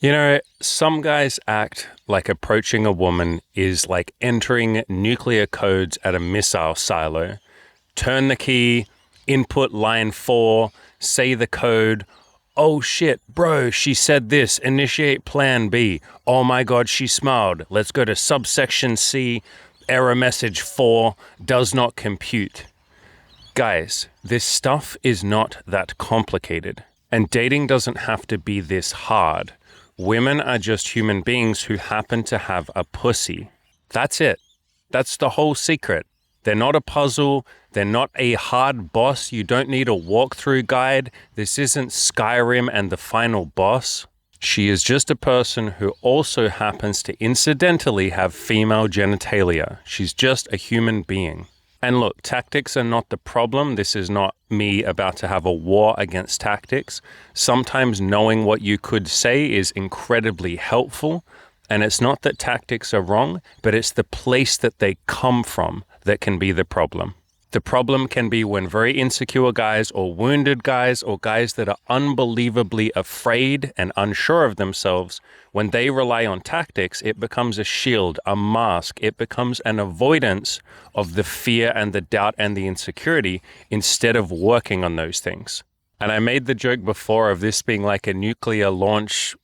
You know, some guys act like approaching a woman is like entering nuclear codes at a missile silo. Turn the key, input line 4, say the code. Oh shit, bro, she said this. Initiate plan B. Oh my god, she smiled. Let's go to subsection C. Error message 4 does not compute. Guys, this stuff is not that complicated. And dating doesn't have to be this hard. Women are just human beings who happen to have a pussy. That's it. That's the whole secret. They're not a puzzle. They're not a hard boss. You don't need a walkthrough guide. This isn't Skyrim and the final boss. She is just a person who also happens to incidentally have female genitalia. She's just a human being. And look, tactics are not the problem. This is not me about to have a war against tactics. Sometimes knowing what you could say is incredibly helpful. And it's not that tactics are wrong, but it's the place that they come from that can be the problem. The problem can be when very insecure guys or wounded guys or guys that are unbelievably afraid and unsure of themselves, when they rely on tactics, it becomes a shield, a mask. It becomes an avoidance of the fear and the doubt and the insecurity instead of working on those things. And I made the joke before of this being like a nuclear launch.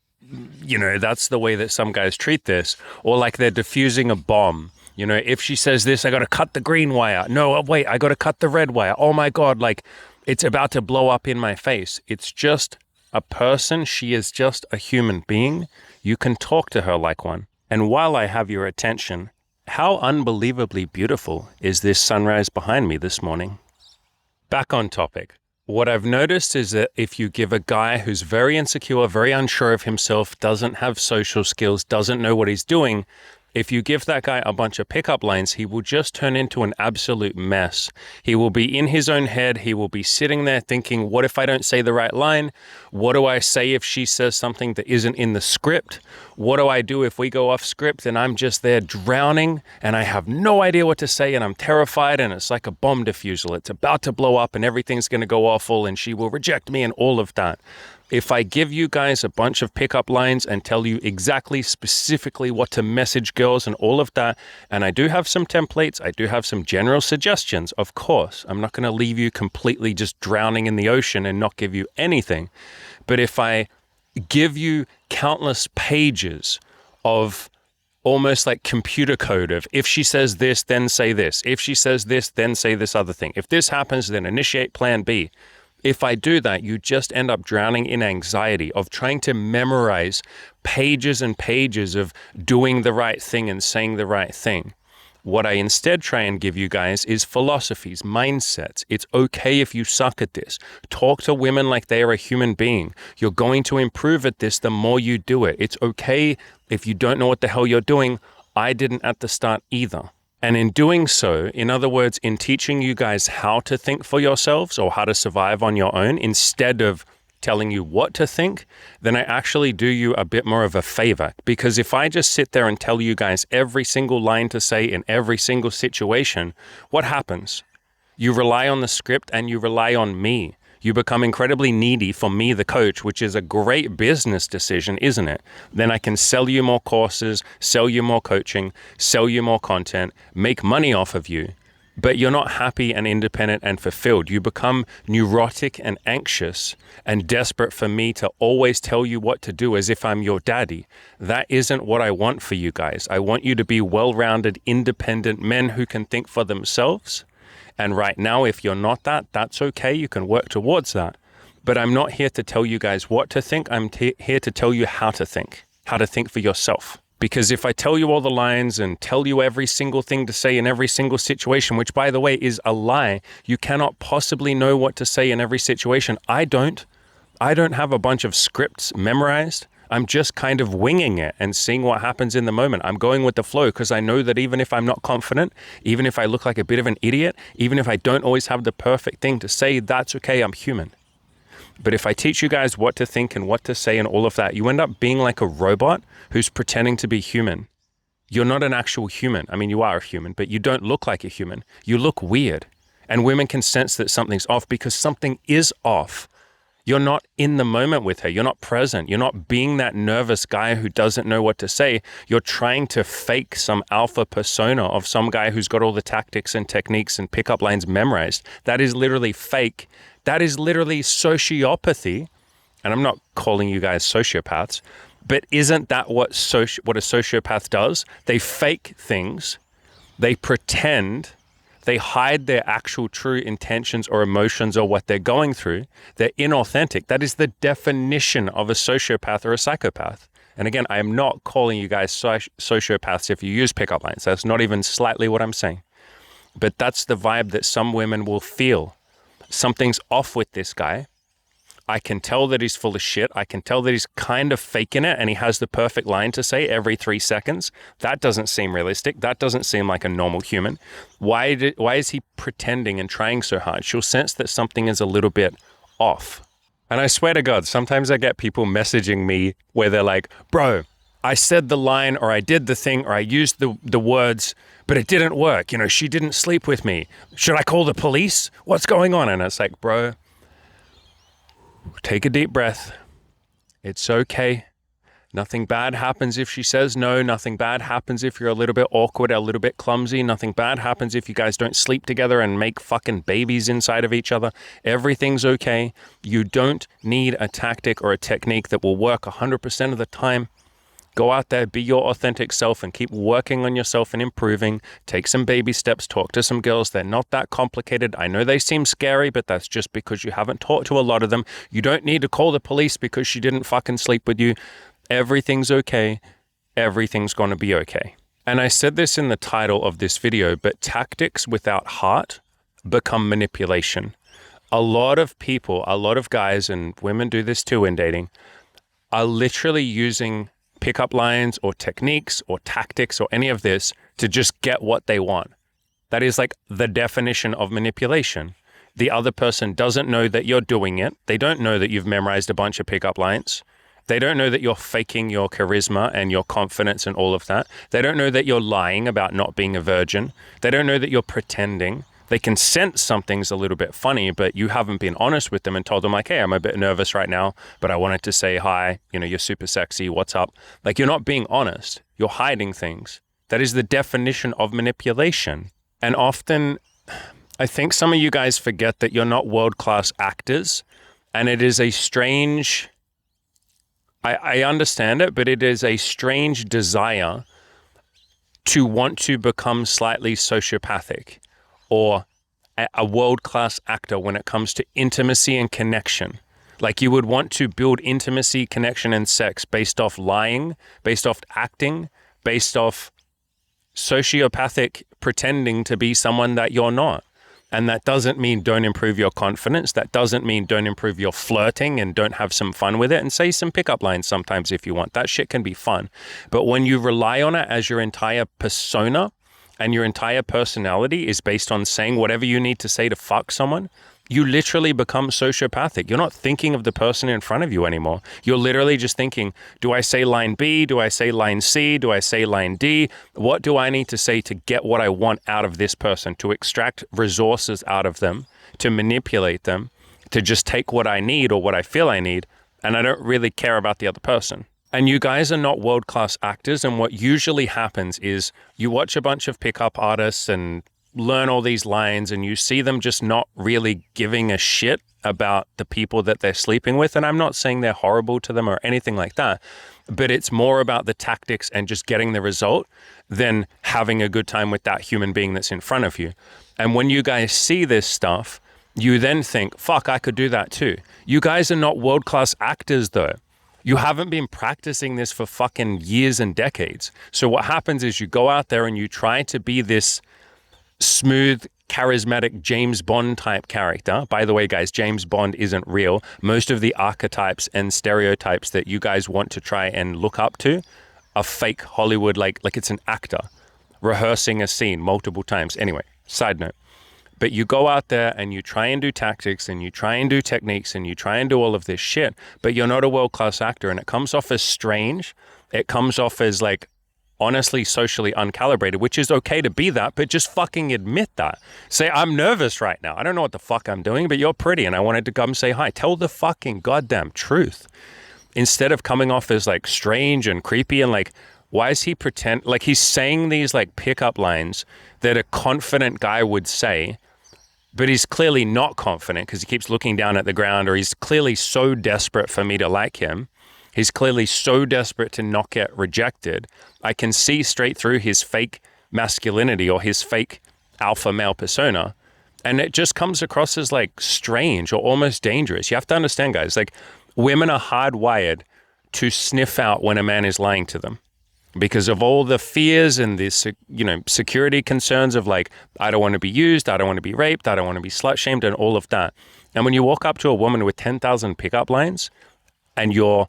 You know, that's the way that some guys treat this, or like they're diffusing a bomb. You know, if she says this, I got to cut the green wire. No, wait, I got to cut the red wire. Oh my God, like it's about to blow up in my face. It's just a person. She is just a human being. You can talk to her like one. And while I have your attention, how unbelievably beautiful is this sunrise behind me this morning? Back on topic. What I've noticed is that if you give a guy who's very insecure, very unsure of himself, doesn't have social skills, doesn't know what he's doing, if you give that guy a bunch of pickup lines, he will just turn into an absolute mess. He will be in his own head. He will be sitting there thinking, what if I don't say the right line? What do I say if she says something that isn't in the script? What do I do if we go off script and I'm just there drowning and I have no idea what to say and I'm terrified and it's like a bomb diffusal. It's about to blow up and everything's going to go awful and she will reject me and all of that. If I give you guys a bunch of pickup lines and tell you exactly, specifically what to message girls and all of that, and I do have some templates, I do have some general suggestions, of course. I'm not going to leave you completely just drowning in the ocean and not give you anything. But if I give you countless pages of almost like computer code of if she says this, then say this. If she says this, then say this other thing. If this happens, then initiate plan B. If I do that, you just end up drowning in anxiety of trying to memorize pages and pages of doing the right thing and saying the right thing. What I instead try and give you guys is philosophies, mindsets. It's okay if you suck at this. Talk to women like they are a human being. You're going to improve at this the more you do it. It's okay if you don't know what the hell you're doing. I didn't at the start either. And in doing so, in other words, in teaching you guys how to think for yourselves or how to survive on your own, instead of telling you what to think, then I actually do you a bit more of a favor. Because if I just sit there and tell you guys every single line to say in every single situation, what happens? You rely on the script and you rely on me. You become incredibly needy for me, the coach, which is a great business decision, isn't it? Then I can sell you more courses, sell you more coaching, sell you more content, make money off of you. But you're not happy and independent and fulfilled. You become neurotic and anxious and desperate for me to always tell you what to do as if I'm your daddy. That isn't what I want for you guys. I want you to be well-rounded, independent men who can think for themselves. And right now, if you're not that, that's okay. You can work towards that. But I'm not here to tell you guys what to think. I'm here to tell you how to think for yourself. Because if I tell you all the lines and tell you every single thing to say in every single situation, which by the way is a lie, you cannot possibly know what to say in every situation. I don't have a bunch of scripts memorized. I'm just kind of winging it and seeing what happens in the moment. I'm going with the flow because I know that even if I'm not confident, even if I look like a bit of an idiot, even if I don't always have the perfect thing to say, that's okay, I'm human. But if I teach you guys what to think and what to say and all of that, you end up being like a robot who's pretending to be human. You're not an actual human. I mean, you are a human, but you don't look like a human. You look weird. And women can sense that something's off because something is off. You're not in the moment with her. You're not present. You're not being that nervous guy who doesn't know what to say. You're trying to fake some alpha persona of some guy who's got all the tactics and techniques and pickup lines memorized. That is literally fake. That is literally sociopathy. And I'm not calling you guys sociopaths, but isn't that what a sociopath does? They fake things. They pretend. They hide their actual true intentions or emotions or what they're going through. They're inauthentic. That is the definition of a sociopath or a psychopath. And again, I am not calling you guys sociopaths if you use pickup lines. That's not even slightly what I'm saying. But that's the vibe that some women will feel. Something's off with this guy. I can tell that he's full of shit. I can tell that he's kind of faking it and he has the perfect line to say every 3 seconds. That doesn't seem realistic. That doesn't seem like a normal human. Why is he pretending and trying so hard? She'll sense that something is a little bit off. And I swear to God, sometimes I get people messaging me where they're like, bro, I said the line or I did the thing or I used the words, but it didn't work. You know, she didn't sleep with me. Should I call the police? What's going on? And it's like, bro, take a deep breath. It's okay. Nothing bad happens if she says no. Nothing bad happens if you're a little bit awkward, a little bit clumsy. Nothing bad happens if you guys don't sleep together and make fucking babies inside of each other. Everything's okay. You don't need a tactic or a technique that will work 100% of the time. Go out there, be your authentic self and keep working on yourself and improving. Take some baby steps, talk to some girls. They're not that complicated. I know they seem scary, but that's just because you haven't talked to a lot of them. You don't need to call the police because she didn't fucking sleep with you. Everything's okay. Everything's going to be okay. And I said this in the title of this video, but tactics without heart become manipulation. A lot of people, a lot of guys, and women do this too in dating, are literally using pickup lines or techniques or tactics or any of this to just get what they want. That is like the definition of manipulation. The other person doesn't know that you're doing it. They don't know that you've memorized a bunch of pickup lines. They don't know that you're faking your charisma and your confidence and all of that. They don't know that you're lying about not being a virgin. They don't know that you're pretending. They can sense something's a little bit funny, but you haven't been honest with them and told them like, hey, I'm a bit nervous right now, but I wanted to say hi. You know, you're super sexy. What's up? Like, you're not being honest. You're hiding things. That is the definition of manipulation. And often, I think some of you guys forget that you're not world-class actors. And it is a strange, I understand it, but it is a strange desire to want to become slightly sociopathic or a world-class actor when it comes to intimacy and connection. Like, you would want to build intimacy, connection, and sex based off lying, based off acting, based off sociopathic pretending to be someone that you're not. And that doesn't mean don't improve your confidence. That doesn't mean don't improve your flirting and don't have some fun with it and say some pickup lines sometimes if you want. That shit can be fun. But when you rely on it as your entire persona, and your entire personality is based on saying whatever you need to say to fuck someone, you literally become sociopathic. You're not thinking of the person in front of you anymore. You're literally just thinking, do I say line B? Do I say line C? Do I say line D? What do I need to say to get what I want out of this person, to extract resources out of them, to manipulate them, to just take what I need or what I feel I need, and I don't really care about the other person. And you guys are not world-class actors, and what usually happens is you watch a bunch of pickup artists and learn all these lines, and you see them just not really giving a shit about the people that they're sleeping with. And I'm not saying they're horrible to them or anything like that, but it's more about the tactics and just getting the result than having a good time with that human being that's in front of you. And when you guys see this stuff, you then think, fuck, I could do that too. You guys are not world-class actors though. You haven't been practicing this for fucking years and decades. So what happens is you go out there and you try to be this smooth, charismatic James Bond type character. By the way, guys, James Bond isn't real. Most of the archetypes and stereotypes that you guys want to try and look up to are fake Hollywood, like it's an actor rehearsing a scene multiple times. Anyway, side note. But you go out there and you try and do tactics and you try and do techniques and you try and do all of this shit, but you're not a world-class actor, and it comes off as strange. It comes off as like honestly socially uncalibrated, which is okay to be that, but just fucking admit that. Say, I'm nervous right now. I don't know what the fuck I'm doing, but you're pretty and I wanted to come say hi. Tell the fucking goddamn truth. Instead of coming off as like strange and creepy and like, why is he pretend like he's saying these like pickup lines that a confident guy would say, but he's clearly not confident because he keeps looking down at the ground, or he's clearly so desperate for me to like him. He's clearly so desperate to not get rejected. I can see straight through his fake masculinity or his fake alpha male persona. And it just comes across as like strange or almost dangerous. You have to understand, guys, like women are hardwired to sniff out when a man is lying to them because of all the fears and this, security concerns of like, I don't want to be used, I don't want to be raped, I don't want to be slut shamed and all of that. And when you walk up to a woman with 10,000 pickup lines and you're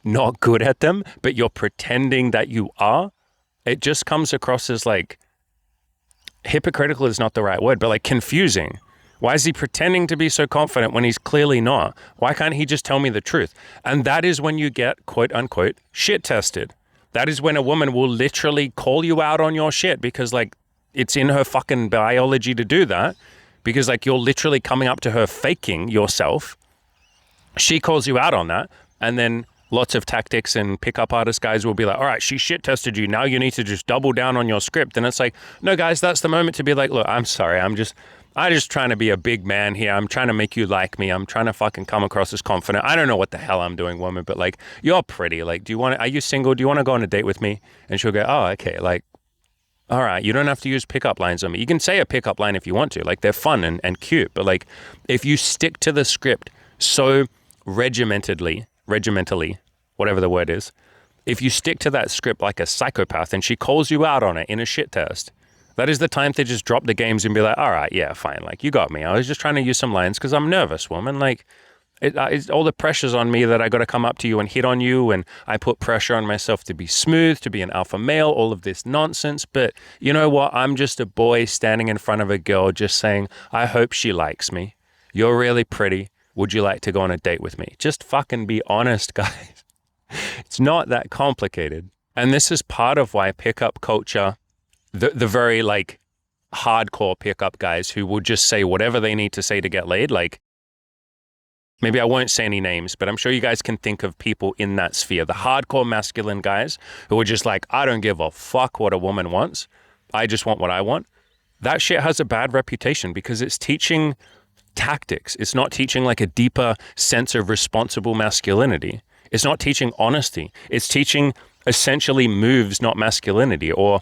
not good at them, but you're pretending that you are, it just comes across as like, hypocritical is not the right word, but like confusing. Why is he pretending to be so confident when he's clearly not? Why can't he just tell me the truth? And that is when you get quote unquote shit tested. That is when a woman will literally call you out on your shit because like it's in her fucking biology to do that because like you're literally coming up to her faking yourself. She calls you out on that. And then lots of tactics and pickup artist guys will be like, all right, she shit tested you. Now you need to just double down on your script. And it's like, no, guys, that's the moment to be like, look, I'm sorry. I'm just trying to be a big man here. I'm trying to make you like me. I'm trying to fucking come across as confident. I don't know what the hell I'm doing, woman, but like, you're pretty. Like, are you single? Do you want to go on a date with me? And she'll go, oh, okay. Like, all right, you don't have to use pickup lines on me. You can say a pickup line if you want to. Like, they're fun and cute. But like, if you stick to the script so regimentally, whatever the word is, if you stick to that script like a psychopath and she calls you out on it in a shit test, that is the time to just drop the games and be like, all right, yeah, fine. Like, you got me. I was just trying to use some lines because I'm nervous, woman. Like, it's all the pressure's on me that I got to come up to you and hit on you. And I put pressure on myself to be smooth, to be an alpha male, all of this nonsense. But you know what? I'm just a boy standing in front of a girl just saying, I hope she likes me. You're really pretty. Would you like to go on a date with me? Just fucking be honest, guys. It's not that complicated. And this is part of why pickup culture, the very like hardcore pickup guys who will just say whatever they need to say to get laid, like maybe I won't say any names, but I'm sure you guys can think of people in that sphere, the hardcore masculine guys who are just like, I don't give a fuck what a woman wants. I just want what I want. That shit has a bad reputation because it's teaching tactics. It's not teaching like a deeper sense of responsible masculinity. It's not teaching honesty. It's teaching essentially moves, not masculinity, or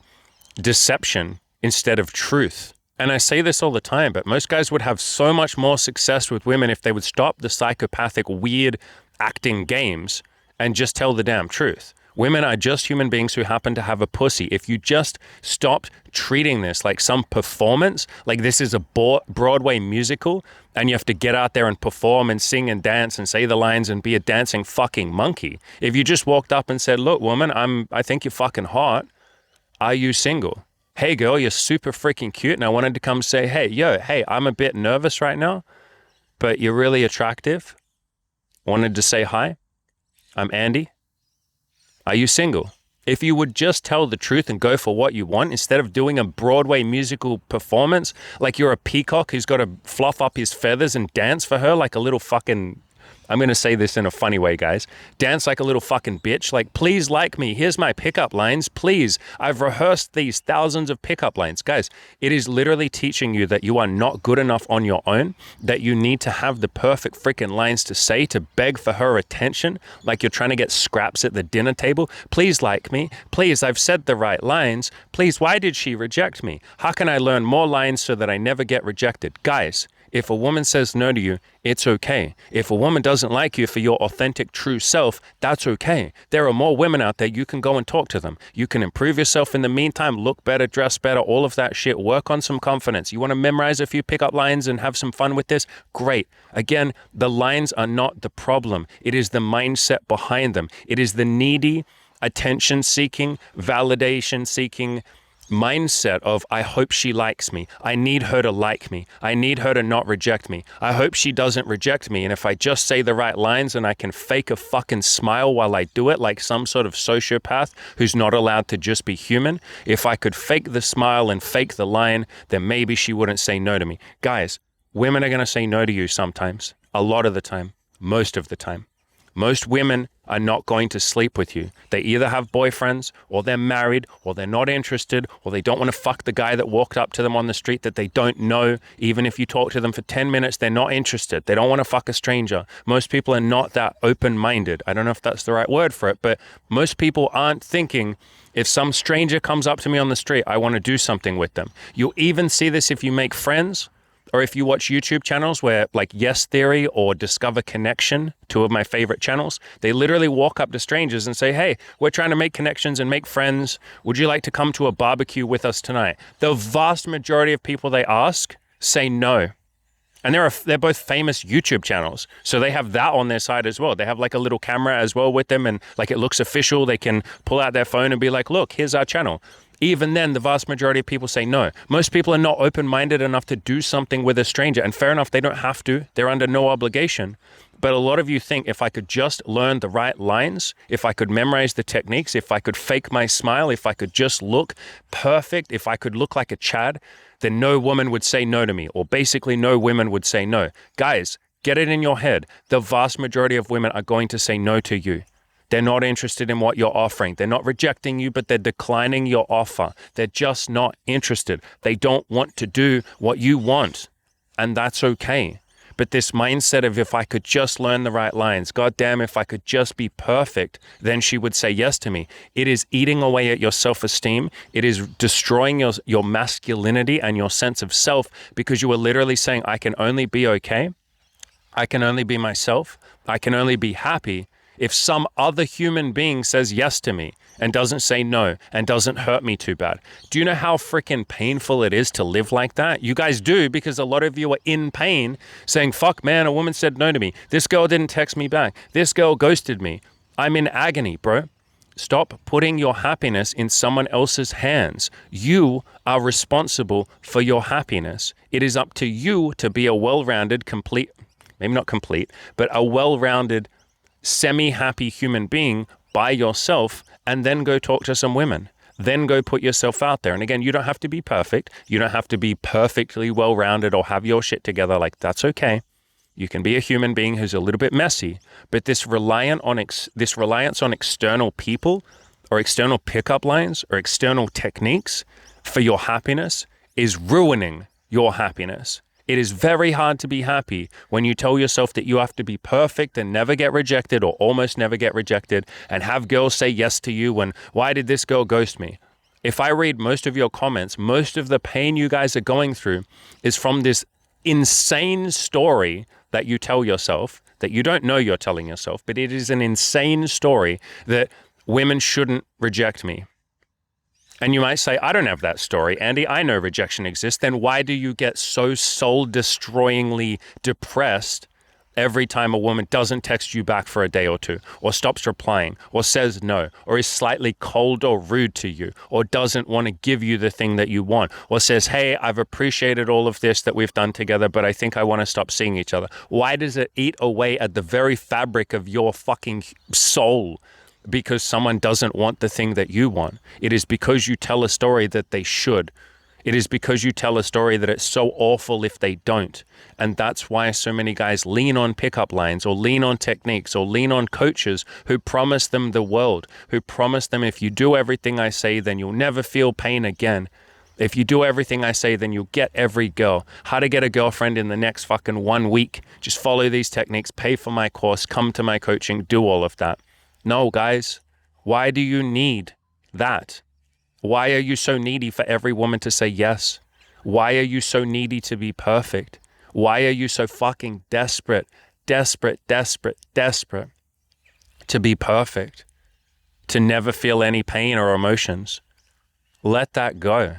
deception instead of truth. And I say this all the time, but most guys would have so much more success with women if they would stop the psychopathic, weird acting games and just tell the damn truth. Women are just human beings who happen to have a pussy. If you just stopped treating this like some performance, like this is a Broadway musical and you have to get out there and perform and sing and dance and say the lines and be a dancing fucking monkey. If you just walked up and said, look, woman, I think you're fucking hot. Are you single? Hey girl, you're super freaking cute. And I wanted to come say, hey, I'm a bit nervous right now, but you're really attractive. Wanted to say hi. I'm Andy. Are you single? If you would just tell the truth and go for what you want instead of doing a Broadway musical performance like you're a peacock who's got to fluff up his feathers and dance for her like a little fucking, I'm going to say this in a funny way, guys. Dance like a little fucking bitch. Like, please like me. Here's my pickup lines. Please. I've rehearsed these thousands of pickup lines. Guys, it is literally teaching you that you are not good enough on your own, that you need to have the perfect freaking lines to say to beg for her attention, like you're trying to get scraps at the dinner table. Please like me. Please, I've said the right lines. Please, why did she reject me? How can I learn more lines so that I never get rejected? Guys, if a woman says no to you, it's okay. If a woman doesn't like you for your authentic, true self, that's okay. There are more women out there. You can go and talk to them. You can improve yourself in the meantime, look better, dress better, all of that shit. Work on some confidence. You want to memorize a few pickup lines and have some fun with this? Great. Again, the lines are not the problem. It is the mindset behind them. It is the needy, attention-seeking, validation-seeking, mindset of, I hope she likes me. I need her to like me. I need her to not reject me. I hope she doesn't reject me. And if I just say the right lines and I can fake a fucking smile while I do it, like some sort of sociopath who's not allowed to just be human, if I could fake the smile and fake the line, then maybe she wouldn't say no to me. Guys, women are going to say no to you sometimes, a lot of the time, most of the time. Most women are not going to sleep with you. They either have boyfriends, or they're married, or they're not interested, or they don't want to fuck the guy that walked up to them on the street that they don't know. Even if you talk to them for 10 minutes, they're not interested. They don't want to fuck a stranger. Most people are not that open-minded. I don't know if that's the right word for it, but most people aren't thinking, if some stranger comes up to me on the street, I want to do something with them. You'll even see this if you make friends, or if you watch YouTube channels where, like Yes Theory or Discover Connection, two of my favorite channels, they literally walk up to strangers and say, hey, we're trying to make connections and make friends. Would you like to come to a barbecue with us tonight? The vast majority of people they ask say no. And they're both famous YouTube channels. So they have that on their side as well. They have like a little camera as well with them, and like it looks official. They can pull out their phone and be like, look, here's our channel. Even then, the vast majority of people say no. Most people are not open-minded enough to do something with a stranger. And fair enough, they don't have to. They're under no obligation. But a lot of you think, if I could just learn the right lines, if I could memorize the techniques, if I could fake my smile, if I could just look perfect, if I could look like a Chad, then no woman would say no to me, or basically no women would say no. Guys, get it in your head. The vast majority of women are going to say no to you. They're not interested in what you're offering. They're not rejecting you, but they're declining your offer. They're just not interested. They don't want to do what you want, and that's okay. But this mindset of, if I could just learn the right lines, goddamn, if I could just be perfect, then she would say yes to me. It is eating away at your self-esteem. It is destroying your masculinity and your sense of self, because you are literally saying, I can only be okay. I can only be myself. I can only be happy if some other human being says yes to me and doesn't say no and doesn't hurt me too bad. Do you know how freaking painful it is to live like that? You guys do, because a lot of you are in pain saying, fuck man, a woman said no to me. This girl didn't text me back. This girl ghosted me. I'm in agony, bro. Stop putting your happiness in someone else's hands. You are responsible for your happiness. It is up to you to be a well-rounded, complete, maybe not complete, but a well-rounded, semi-happy human being by yourself, and then go talk to some women. Then go put yourself out there. And again, you don't have to be perfect. You don't have to be perfectly well-rounded or have your shit together. Like, that's okay. You can be a human being who's a little bit messy, but this reliance on external people or external pickup lines or external techniques for your happiness is ruining your happiness. It is very hard to be happy when you tell yourself that you have to be perfect and never get rejected or almost never get rejected, and have girls say yes to you when, why did this girl ghost me? If I read most of your comments, most of the pain you guys are going through is from this insane story that you tell yourself, that you don't know you're telling yourself, but it is an insane story that women shouldn't reject me. And you might say, I don't have that story, Andy. I know rejection exists. Then why do you get so soul-destroyingly depressed every time a woman doesn't text you back for a day or two, or stops replying, or says no, or is slightly cold or rude to you, or doesn't want to give you the thing that you want, or says, hey, I've appreciated all of this that we've done together, but I think I want to stop seeing each other? Why does it eat away at the very fabric of your fucking soul? Because someone doesn't want the thing that you want. It is because you tell a story that they should. It is because you tell a story that it's so awful if they don't. And that's why so many guys lean on pickup lines, or lean on techniques, or lean on coaches who promise them the world, who promise them, if you do everything I say, then you'll never feel pain again. If you do everything I say, then you'll get every girl. How to get a girlfriend in the next fucking 1 week. Just follow these techniques, pay for my course, come to my coaching, do all of that. No, guys, why do you need that? Why are you so needy for every woman to say yes? Why are you so needy to be perfect? Why are you so fucking desperate to be perfect? To never feel any pain or emotions? Let that go.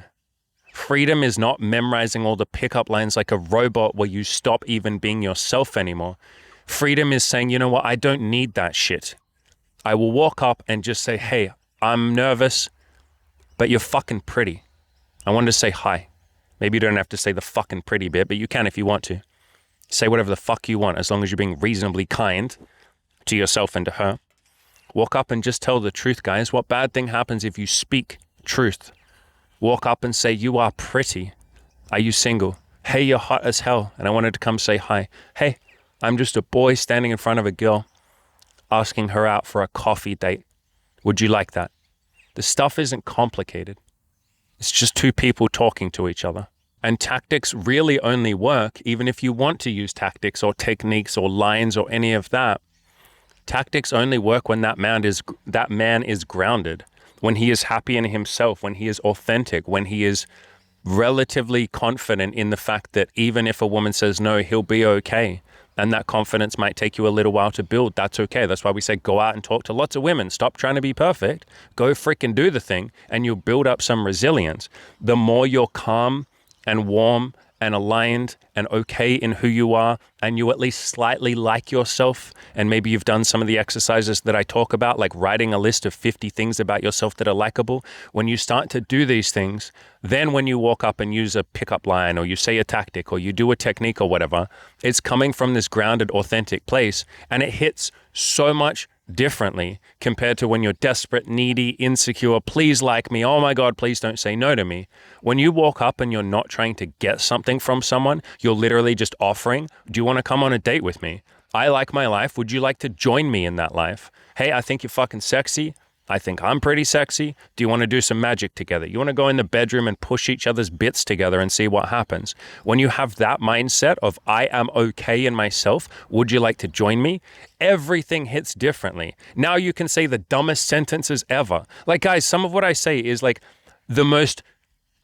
Freedom is not memorizing all the pickup lines like a robot where you stop even being yourself anymore. Freedom is saying, you know what, I don't need that shit. I will walk up and just say, hey, I'm nervous, but you're fucking pretty. I wanted to say hi. Maybe you don't have to say the fucking pretty bit, but you can if you want to. Say whatever the fuck you want, as long as you're being reasonably kind to yourself and to her. Walk up and just tell the truth, guys. What bad thing happens if you speak truth? Walk up and say, you are pretty. Are you single? Hey, you're hot as hell, and I wanted to come say hi. Hey, I'm just a boy standing in front of a girl, asking her out for a coffee date. Would you like that? The stuff isn't complicated. It's just two people talking to each other. And tactics really only work, even if you want to use tactics or techniques or lines or any of that. Tactics only work when that man is grounded, when he is happy in himself, when he is authentic, when he is relatively confident in the fact that even if a woman says no, he'll be okay. And that confidence might take you a little while to build. That's okay. That's why we say go out and talk to lots of women. Stop trying to be perfect. Go freaking do the thing, and you'll build up some resilience. The more you're calm and warm and aligned and okay in who you are, and you at least slightly like yourself, and maybe you've done some of the exercises that I talk about, like writing a list of 50 things about yourself that are likable. When you start to do these things, then when you walk up and use a pickup line, or you say a tactic, or you do a technique or whatever, it's coming from this grounded, authentic place, and it hits so much differently compared to when you're desperate, needy, insecure, please like me, oh my God, please don't say no to me. When you walk up and you're not trying to get something from someone, you're literally just offering, do you want to come on a date with me? I like my life. Would you like to join me in that life? Hey, I think you're fucking sexy. I think I'm pretty sexy. Do you want to do some magic together? You want to go in the bedroom and push each other's bits together and see what happens? When you have that mindset of I am okay in myself, would you like to join me? Everything hits differently. Now you can say the dumbest sentences ever. Like, guys, some of what I say is like the most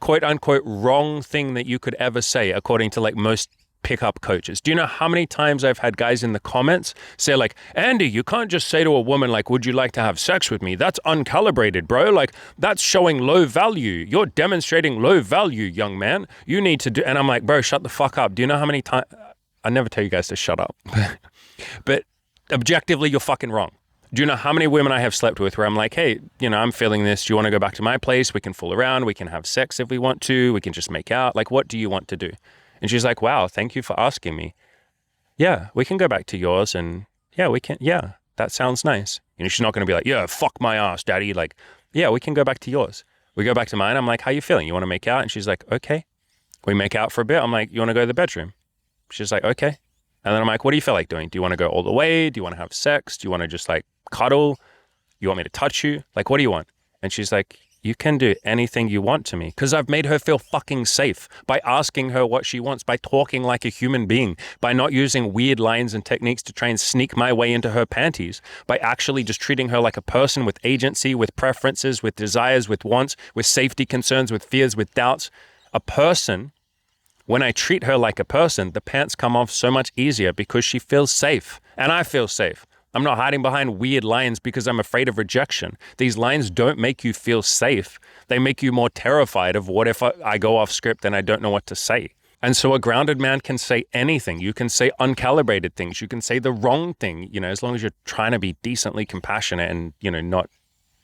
quote unquote wrong thing that you could ever say, according to like most pickup coaches. Do you know how many times I've had guys in the comments say like, Andy, you can't just say to a woman like, would you like to have sex with me? That's uncalibrated, bro. Like, that's showing low value. You're demonstrating low value, young man. You need to do, and I'm like, bro, shut the fuck up. Do you know how many times, I never tell you guys to shut up, but objectively, you're fucking wrong. Do you know how many women I have slept with where I'm like, hey, you know, I'm feeling this. Do you want to go back to my place? We can fool around. We can have sex if we want to. We can just make out. Like, what do you want to do? And she's like, wow, thank you for asking me. Yeah, we can go back to yours, and yeah, we can. Yeah, that sounds nice. You know, she's not going to be like, yeah, fuck my ass, daddy. Like, yeah, we can go back to yours. We go back to mine. I'm like, how you feeling? You want to make out? And she's like, okay. We make out for a bit. I'm like, you want to go to the bedroom? She's like, okay. And then I'm like, what do you feel like doing? Do you want to go all the way? Do you want to have sex? Do you want to just like cuddle? You want me to touch you? Like, what do you want? And she's like, you can do anything you want to me, because I've made her feel fucking safe by asking her what she wants, by talking like a human being, by not using weird lines and techniques to try and sneak my way into her panties, by actually just treating her like a person with agency, with preferences, with desires, with wants, with safety concerns, with fears, with doubts. A person, when I treat her like a person, the pants come off so much easier because she feels safe, and I feel safe. I'm not hiding behind weird lines because I'm afraid of rejection. These lines don't make you feel safe. They make you more terrified of what if I go off script and I don't know what to say. And so a grounded man can say anything. You can say uncalibrated things. You can say the wrong thing, you know, as long as you're trying to be decently compassionate and, you know, not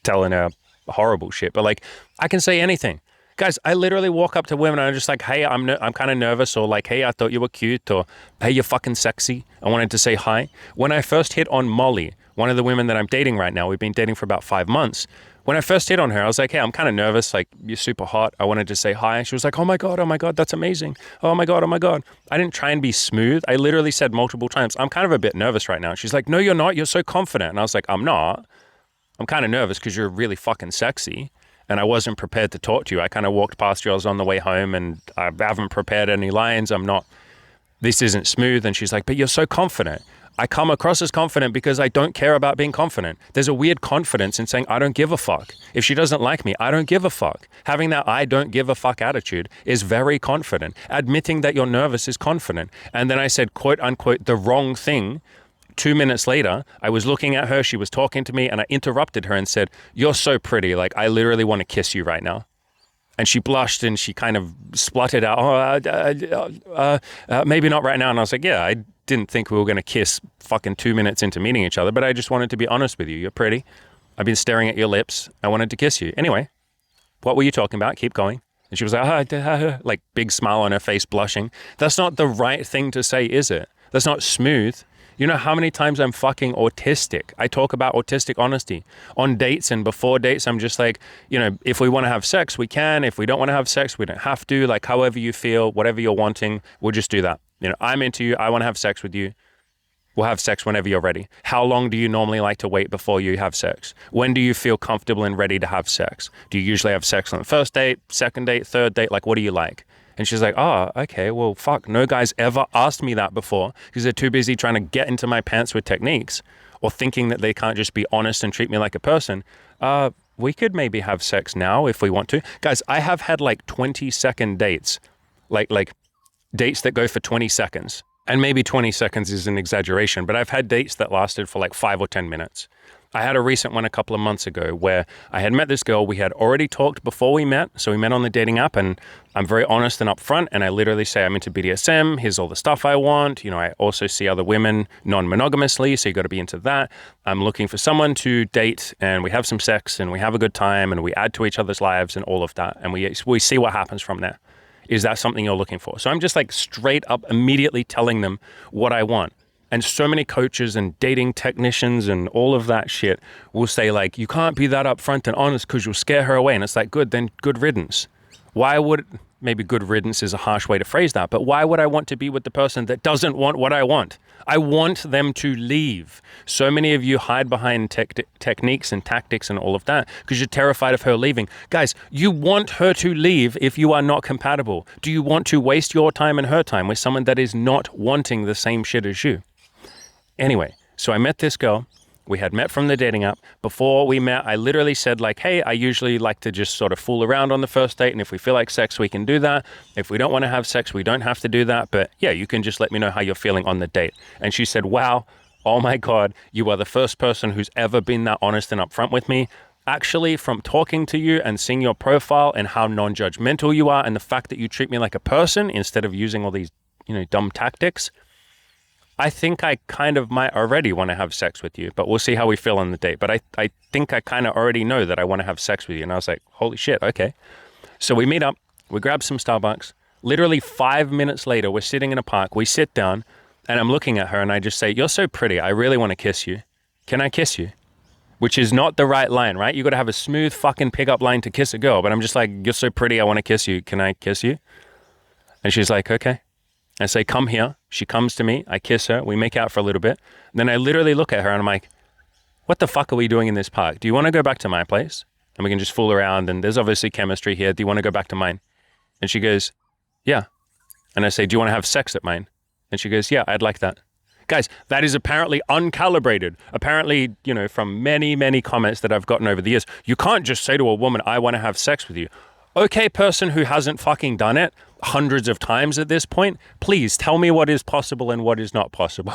telling her horrible shit. But like, I can say anything. Guys, I literally walk up to women and I'm just like, hey, I'm kind of nervous, or like, hey, I thought you were cute, or hey, you're fucking sexy. I wanted to say hi. When I first hit on Molly, one of the women that I'm dating right now, we've been dating for about 5 months. When I first hit on her, I was like, hey, I'm kind of nervous. Like, you're super hot. I wanted to say hi. She was like, oh my God, that's amazing. Oh my God, oh my God. I didn't try and be smooth. I literally said multiple times, I'm kind of a bit nervous right now. She's like, no, you're not. You're so confident. And I was like, I'm not. I'm kind of nervous because you're really fucking sexy. And I wasn't prepared to talk to you. I kind of walked past you. I was on the way home and I haven't prepared any lines. This isn't smooth. And she's like, but you're so confident. I come across as confident because I don't care about being confident. There's a weird confidence in saying, I don't give a fuck. If she doesn't like me, I don't give a fuck. Having that I don't give a fuck attitude is very confident. Admitting that you're nervous is confident. And then I said, quote unquote, the wrong thing. 2 minutes later, I was looking at her, she was talking to me, and I interrupted her and said, you're so pretty, like I literally want to kiss you right now. And she blushed and she kind of spluttered out, maybe not right now. And I was like, yeah, I didn't think we were going to kiss fucking 2 minutes into meeting each other, but I just wanted to be honest with you. You're pretty. I've been staring at your lips. I wanted to kiss you. Anyway, what were you talking about? Keep going. And she was like, like big smile on her face, blushing. That's not the right thing to say, is it? That's not smooth. You know how many times I'm fucking autistic? I talk about autistic honesty on dates and before dates. I'm just like, you know, if we want to have sex, we can. If we don't want to have sex, we don't have to. Like, however you feel, whatever you're wanting, we'll just do that. You know, I'm into you. I want to have sex with you. We'll have sex whenever you're ready. How long do you normally like to wait before you have sex? When do you feel comfortable and ready to have sex? Do you usually have sex on the first date, second date, third date? Like, what do you like? And she's like, oh, okay, well, fuck. No guy's ever asked me that before because they're too busy trying to get into my pants with techniques or thinking that they can't just be honest and treat me like a person. We could maybe have sex now if we want to. Guys, I have had like 20-second dates, like dates that go for 20 seconds. And maybe 20 seconds is an exaggeration, but I've had dates that lasted for like 5 or 10 minutes. I had a recent one a couple of months ago where I had met this girl. We had already talked before we met. So we met on the dating app, and I'm very honest and upfront. And I literally say, I'm into BDSM. Here's all the stuff I want. You know, I also see other women non-monogamously. So you got to be into that. I'm looking for someone to date, and we have some sex and we have a good time and we add to each other's lives and all of that. And we see what happens from there. Is that something you're looking for? So I'm just like straight up immediately telling them what I want. And so many coaches and dating technicians and all of that shit will say like, you can't be that upfront and honest because you'll scare her away. And it's like, good, then good riddance. Why would, maybe good riddance is a harsh way to phrase that, but why would I want to be with the person that doesn't want what I want? I want them to leave. So many of you hide behind techniques and tactics and all of that because you're terrified of her leaving. Guys, you want her to leave if you are not compatible. Do you want to waste your time and her time with someone that is not wanting the same shit as you? Anyway, so I met this girl. We had met from the dating app. Before we met, I literally said like, hey, I usually like to just sort of fool around on the first date. And if we feel like sex, we can do that. If we don't want to have sex, we don't have to do that. But yeah, you can just let me know how you're feeling on the date. And she said, wow, oh my God, you are the first person who's ever been that honest and upfront with me. Actually, from talking to you and seeing your profile and how non-judgmental you are and the fact that you treat me like a person instead of using all these, you know, dumb tactics, I think I kind of might already want to have sex with you, but we'll see how we feel on the date. But I think I kind of already know that I want to have sex with you. And I was like, holy shit, okay. So we meet up, we grab some Starbucks. Literally 5 minutes later, we're sitting in a park. We sit down and I'm looking at her and I just say, you're so pretty. I really want to kiss you. Can I kiss you? Which is not the right line, right? You got to have a smooth fucking pickup line to kiss a girl. But I'm just like, you're so pretty. I want to kiss you. Can I kiss you? And she's like, okay. I say, come here. She comes to me. I kiss her. We make out for a little bit. Then I literally look at her and I'm like, what the fuck are we doing in this park? Do you want to go back to my place? And we can just fool around. And there's obviously chemistry here. Do you want to go back to mine? And she goes, yeah. And I say, do you want to have sex at mine? And she goes, yeah, I'd like that. Guys, that is apparently uncalibrated. Apparently, you know, from many, many comments that I've gotten over the years, you can't just say to a woman, I want to have sex with you. Okay, person who hasn't fucking done it hundreds of times at this point, please tell me what is possible and what is not possible.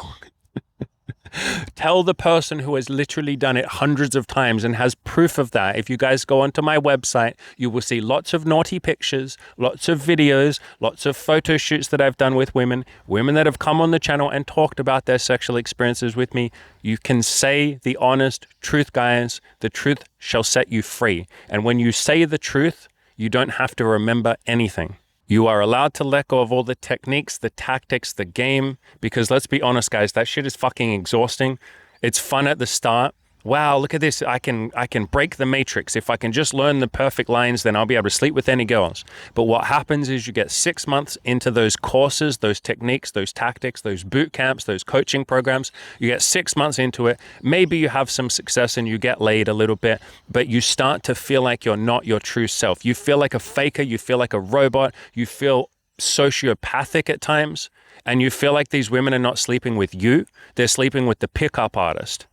Tell the person who has literally done it hundreds of times and has proof of that. If you guys go onto my website, you will see lots of naughty pictures, lots of videos, lots of photo shoots that I've done with women that have come on the channel and talked about their sexual experiences with me. You can say the honest truth, guys. The truth shall set you free. And when you say the truth, you don't have to remember anything. You are allowed to let go of all the techniques, the tactics, the game, because let's be honest, guys, that shit is fucking exhausting. It's fun at the start. Wow, look at this. I can break the matrix. If I can just learn the perfect lines, then I'll be able to sleep with any girls. But what happens is you get 6 months into those courses, those techniques, those tactics, those boot camps, those coaching programs. You get 6 months into it. Maybe you have some success and you get laid a little bit, but you start to feel like you're not your true self. You feel like a faker. You feel like a robot. You feel sociopathic at times. And you feel like these women are not sleeping with you. They're sleeping with the pickup artist.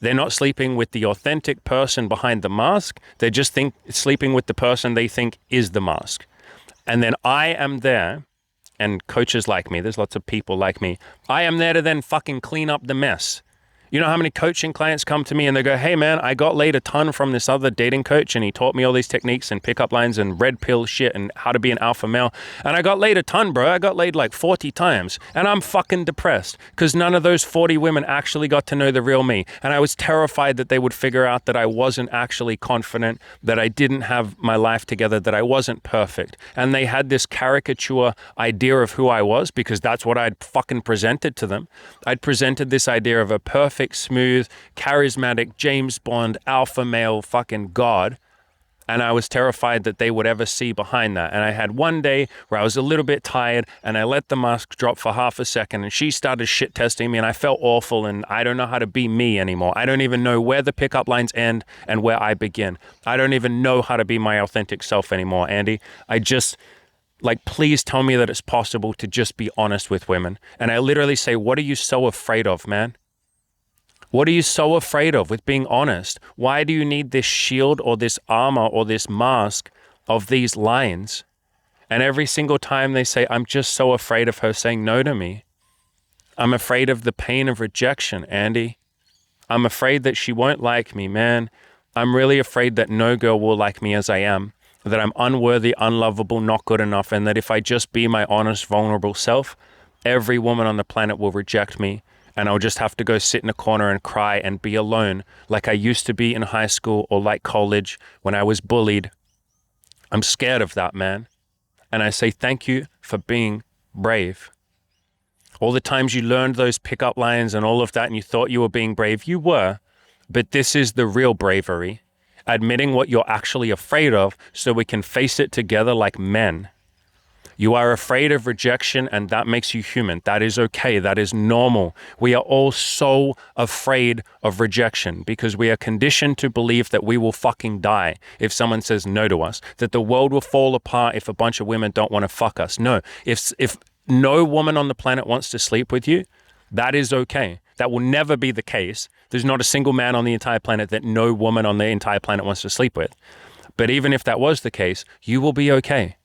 They're not sleeping with the authentic person behind the mask. They're just sleeping with the person they think is the mask. And then I am there, and coaches like me, there's lots of people like me, I am there to then fucking clean up the mess. You know how many coaching clients come to me and they go, hey man, I got laid a ton from this other dating coach and he taught me all these techniques and pickup lines and red pill shit and how to be an alpha male. And I got laid a ton, bro. I got laid like 40 times and I'm fucking depressed because none of those 40 women actually got to know the real me. And I was terrified that they would figure out that I wasn't actually confident, that I didn't have my life together, that I wasn't perfect. And they had this caricature idea of who I was because that's what I'd fucking presented to them. I'd presented this idea of a perfect, smooth, charismatic James Bond alpha male fucking god. And I was terrified that they would ever see behind that. And I had one day where I was a little bit tired and I let the mask drop for half a second and she started shit testing me and I felt awful and I don't know how to be me anymore. I don't even know where the pickup lines end and where I begin. I don't even know how to be my authentic self anymore, Andy. I just, like, please tell me that it's possible to just be honest with women. And I literally say, what are you so afraid of, man? What are you so afraid of with being honest? Why do you need this shield or this armor or this mask of these lines? And every single time they say, I'm just so afraid of her saying no to me. I'm afraid of the pain of rejection, Andy. I'm afraid that she won't like me, man. I'm really afraid that no girl will like me as I am, that I'm unworthy, unlovable, not good enough, and that if I just be my honest, vulnerable self, every woman on the planet will reject me. And I'll just have to go sit in a corner and cry and be alone like I used to be in high school or like college when I was bullied. I'm scared of that, man. And I say thank you for being brave. All the times you learned those pickup lines and all of that and you thought you were being brave, you were. But this is the real bravery. Admitting what you're actually afraid of so we can face it together like men. You are afraid of rejection and that makes you human. That is okay. That is normal. We are all so afraid of rejection because we are conditioned to believe that we will fucking die if someone says no to us, that the world will fall apart if a bunch of women don't want to fuck us. No, if no woman on the planet wants to sleep with you, that is okay. That will never be the case. There's not a single man on the entire planet that no woman on the entire planet wants to sleep with. But even if that was the case, you will be okay.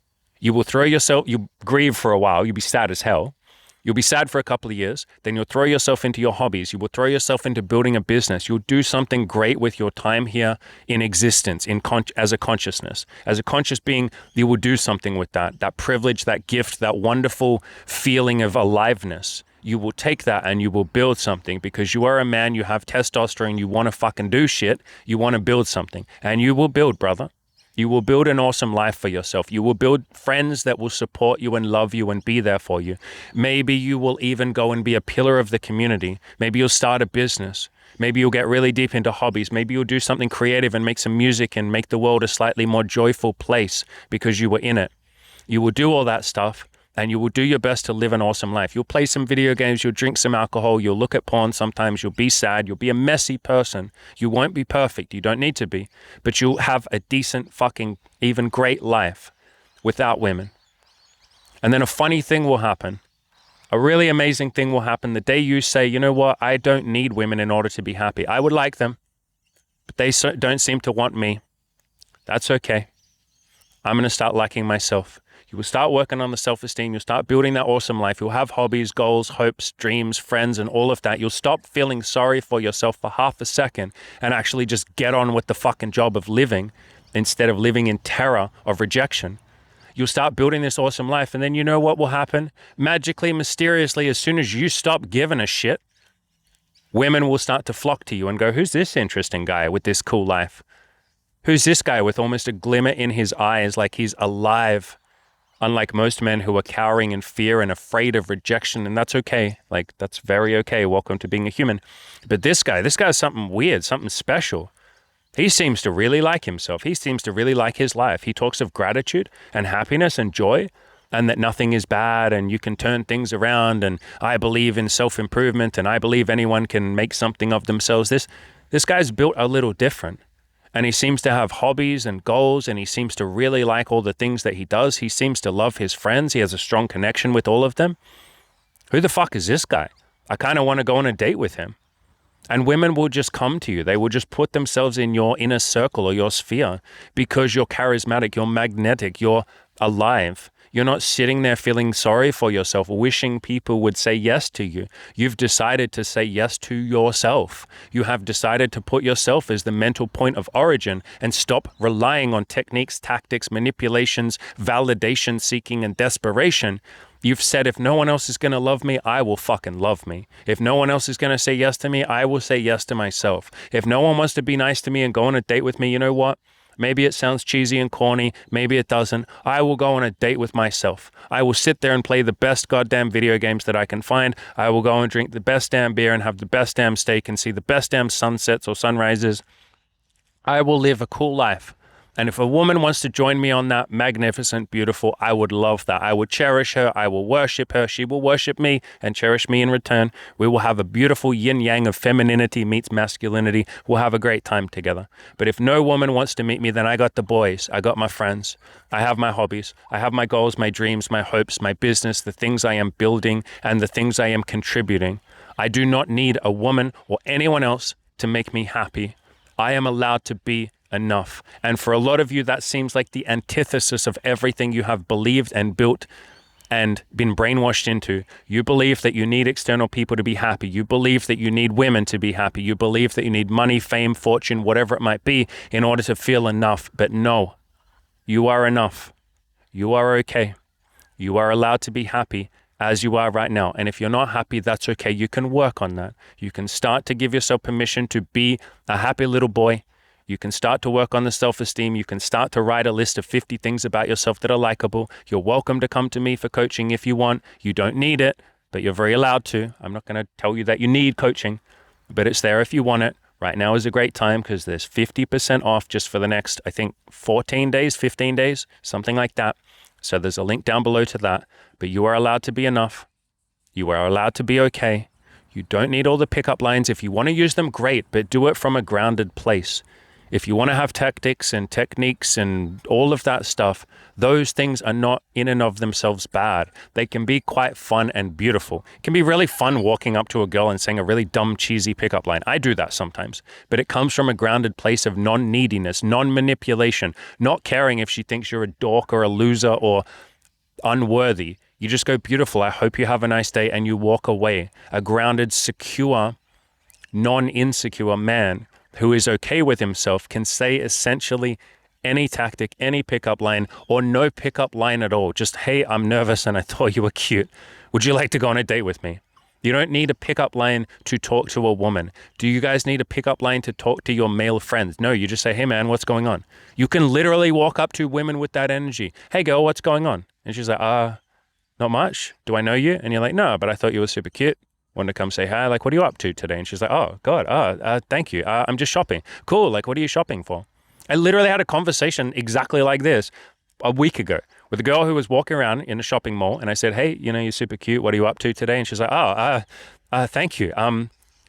You will throw yourself, you grieve for a while, you'll be sad as hell. You'll be sad for a couple of years, then you'll throw yourself into your hobbies. You will throw yourself into building a business. You'll do something great with your time here in existence, as a consciousness. As a conscious being, you will do something with that privilege, that gift, that wonderful feeling of aliveness. You will take that and you will build something because you are a man, you have testosterone, you want to fucking do shit, you want to build something. And you will build, brother. You will build an awesome life for yourself. You will build friends that will support you and love you and be there for you. Maybe you will even go and be a pillar of the community. Maybe you'll start a business. Maybe you'll get really deep into hobbies. Maybe you'll do something creative and make some music and make the world a slightly more joyful place because you were in it. You will do all that stuff and you will do your best to live an awesome life. You'll play some video games, you'll drink some alcohol, you'll look at porn sometimes, you'll be sad, you'll be a messy person. You won't be perfect, you don't need to be, but you'll have a decent fucking, even great life without women. And then a funny thing will happen. A really amazing thing will happen the day you say, you know what, I don't need women in order to be happy. I would like them, but they don't seem to want me. That's okay. I'm going to start liking myself. You will start working on the self-esteem. You'll start building that awesome life. You'll have hobbies, goals, hopes, dreams, friends, and all of that. You'll stop feeling sorry for yourself for half a second and actually just get on with the fucking job of living instead of living in terror of rejection. You'll start building this awesome life. And then you know what will happen? Magically, mysteriously, as soon as you stop giving a shit, women will start to flock to you and go, who's this interesting guy with this cool life? Who's this guy with almost a glimmer in his eyes like he's alive? Unlike most men who are cowering in fear and afraid of rejection, and that's okay. Like, that's very okay. Welcome to being a human. But this guy's something weird, something special. He seems to really like himself. He seems to really like his life. He talks of gratitude and happiness and joy and that nothing is bad and you can turn things around and I believe in self-improvement and I believe anyone can make something of themselves. This guy's built a little different. And he seems to have hobbies and goals and he seems to really like all the things that he does. He seems to love his friends. He has a strong connection with all of them. Who the fuck is this guy? I kind of want to go on a date with him. And women will just come to you. They will just put themselves in your inner circle or your sphere because you're charismatic, you're magnetic, you're alive. You're not sitting there feeling sorry for yourself, wishing people would say yes to you. You've decided to say yes to yourself. You have decided to put yourself as the mental point of origin and stop relying on techniques, tactics, manipulations, validation seeking, and desperation. You've said, if no one else is going to love me, I will fucking love me. If no one else is going to say yes to me, I will say yes to myself. If no one wants to be nice to me and go on a date with me, you know what? Maybe it sounds cheesy and corny. Maybe it doesn't. I will go on a date with myself. I will sit there and play the best goddamn video games that I can find. I will go and drink the best damn beer and have the best damn steak and see the best damn sunsets or sunrises. I will live a cool life. And if a woman wants to join me on that, magnificent, beautiful, I would love that. I would cherish her. I will worship her. She will worship me and cherish me in return. We will have a beautiful yin yang of femininity meets masculinity. We'll have a great time together. But if no woman wants to meet me, then I got the boys. I got my friends. I have my hobbies. I have my goals, my dreams, my hopes, my business, the things I am building and the things I am contributing. I do not need a woman or anyone else to make me happy. I am allowed to be enough. And for a lot of you, that seems like the antithesis of everything you have believed and built and been brainwashed into. You believe that you need external people to be happy. You believe that you need women to be happy. You believe that you need money, fame, fortune, whatever it might be in order to feel enough. But no, you are enough. You are okay. You are allowed to be happy as you are right now. And if you're not happy, that's okay. You can work on that. You can start to give yourself permission to be a happy little boy. You can start to work on the self-esteem. You can start to write a list of 50 things about yourself that are likable. You're welcome to come to me for coaching if you want. You don't need it, but you're very allowed to. I'm not going to tell you that you need coaching, but it's there if you want it. Right now is a great time because there's 50% off just for the next, I think, 14 days, 15 days, something like that. So there's a link down below to that. But you are allowed to be enough. You are allowed to be okay. You don't need all the pickup lines. If you want to use them, great, but do it from a grounded place. If you want to have tactics and techniques and all of that stuff, those things are not in and of themselves bad. They can be quite fun and beautiful. It can be really fun walking up to a girl and saying a really dumb, cheesy pickup line. I do that sometimes, but it comes from a grounded place of non-neediness, non-manipulation, not caring if she thinks you're a dork or a loser or unworthy. You just go, beautiful, I hope you have a nice day, and you walk away. A grounded, secure, non-insecure man who is okay with himself can say essentially any tactic, any pickup line, or no pickup line at all. Just, hey, I'm nervous and I thought you were cute. Would you like to go on a date with me? You don't need a pickup line to talk to a woman. Do you guys need a pickup line to talk to your male friends? No, you just say, hey man, what's going on? You can literally walk up to women with that energy. Hey girl, what's going on? And she's like, not much. Do I know you? And you're like, no, but I thought you were super cute. Wanted to come say hi. Like, what are you up to today? And she's like, oh, God, thank you. I'm just shopping. Cool. Like, what are you shopping for? I literally had a conversation exactly like this a week ago with a girl who was walking around in a shopping mall. And I said, hey, you're super cute. What are you up to today? And she's like, thank you.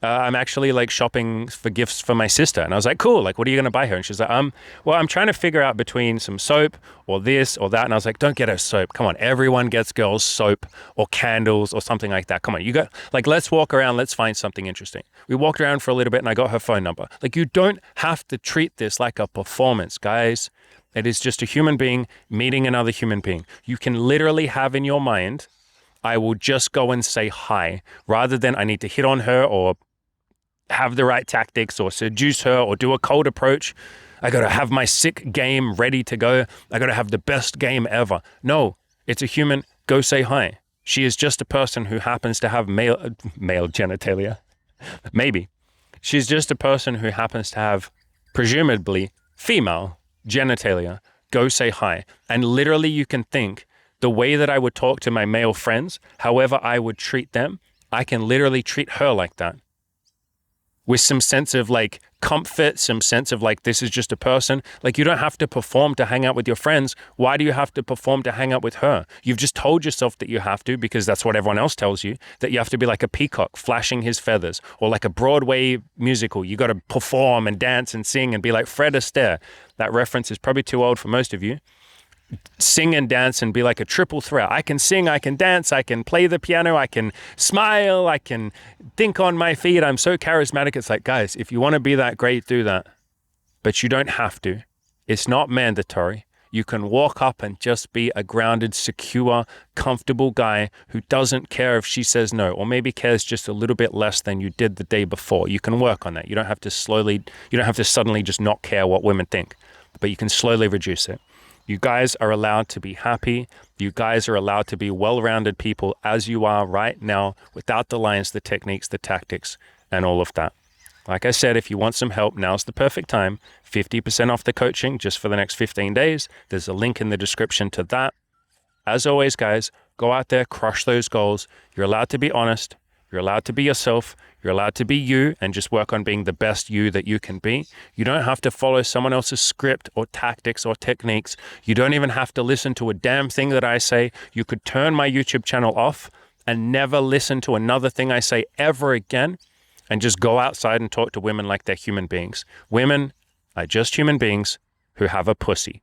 I'm actually like shopping for gifts for my sister. And I was like, cool. Like, what are you going to buy her? And she's like, well, I'm trying to figure out between some soap or this or that. And I was like, don't get her soap. Come on. Everyone gets girls soap or candles or something like that. Come on. Let's walk around. Let's find something interesting. We walked around for a little bit and I got her phone number. Like, you don't have to treat this like a performance, guys. It is just a human being meeting another human being. You can literally have in your mind, I will just go and say hi rather than I need to hit on her or have the right tactics or seduce her or do a cold approach. I got to have my sick game ready to go. I got to have the best game ever. No, it's a human. Go say hi. She is just a person who happens to have male genitalia. Maybe. She's just a person who happens to have presumably female genitalia. Go say hi. And literally you can think the way that I would talk to my male friends, however I would treat them, I can literally treat her like that. With some sense of like comfort, some sense of like, this is just a person. Like, you don't have to perform to hang out with your friends. Why do you have to perform to hang out with her? You've just told yourself that you have to, because that's what everyone else tells you, that you have to be like a peacock flashing his feathers, or like a Broadway musical. You got to perform and dance and sing and be like Fred Astaire. That reference is probably too old for most of you. Sing and dance and be like a triple threat. I can sing, I can dance, I can play the piano, I can smile, I can think on my feet. I'm so charismatic. It's like, guys, if you want to be that great, do that. But you don't have to. It's not mandatory. You can walk up and just be a grounded, secure, comfortable guy who doesn't care if she says no, or maybe cares just a little bit less than you did the day before. You can work on that. You don't have to suddenly just not care what women think, but you can slowly reduce it. You guys are allowed to be happy. You guys are allowed to be well-rounded people as you are right now, without the lines, the techniques, the tactics, and all of that. Like I said, if you want some help, now's the perfect time. 50% off the coaching just for the next 15 days. There's a link in the description to that. As always, guys, go out there, crush those goals. You're allowed to be honest. You're allowed to be yourself. You're allowed to be you and just work on being the best you that you can be. You don't have to follow someone else's script or tactics or techniques. You don't even have to listen to a damn thing that I say. You could turn my YouTube channel off and never listen to another thing I say ever again, and just go outside and talk to women like they're human beings. Women are just human beings who have a pussy.